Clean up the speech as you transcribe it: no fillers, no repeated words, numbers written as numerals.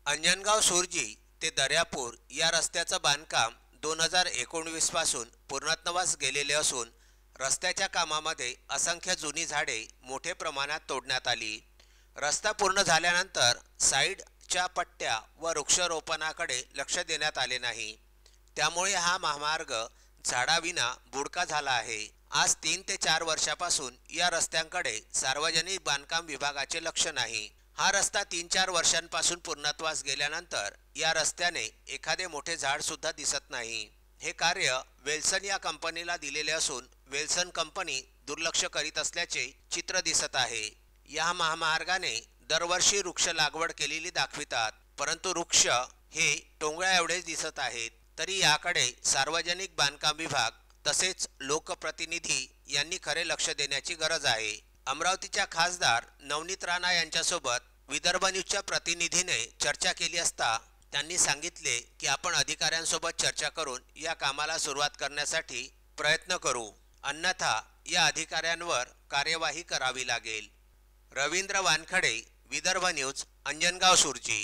अंजनगाव सुरजी ते दर्यापूर या रस्त्याचं बांधकाम 2019 पासून पूर्णत्वास गेलेले असून रस्त्याच्या कामामध्ये असंख्य जुनी झाडे मोठ्या प्रमाणात तोडण्यात आली। रस्ता पूर्ण झाल्यानंतर साईडच्या पट्ट्या व वृक्षारोपणाकडे लक्ष देण्यात आले नाही, त्यामुळे हा महामार्ग झाडाविना बुडका झाला आहे। आज 3 ते 4 वर्षापासून या रस्त्यांकडे सार्वजनिक बांधकाम विभागाचे लक्ष नाही। हा रस्ता 3-4 वर्षांपासून पूर्णत्वास गेल्यानंतर या रस्त्याने एखादे मोठे झाड सुद्धा दिसत नाही। हे कार्य वेल्सन या कंपनीला दिलेले असून वेल्सन कंपनी दुर्लक्ष करीत असल्याचे चित्र दिसत आहे। या महामार्गाने दरवर्षी वृक्ष लागवड केलेली दाखवितात, परंतु वृक्ष हे टोंगळ्या एवढेच दिसत आहेत। तरी याकडे सार्वजनिक बांधकाम विभाग तसेच लोकप्रतिनिधी यांनी खरे लक्ष देण्याची गरज आहे। अमरावतीच्या खासदार नवनीत राणा यांच्यासोबत विदर्भ न्यूजच्या प्रतिनिधीने चर्चा केली असता त्यांनी सांगितले की आपण अधिकाऱ्यांसोबत चर्चा करून या कामाला सुरुवात करण्यासाठी प्रयत्न करू, अन्यथा या अधिकाऱ्यांवर कार्यवाही करावी लागेल। रवींद्र वानखडे, विदर्भ न्यूज, अंजनगाव सुरजी।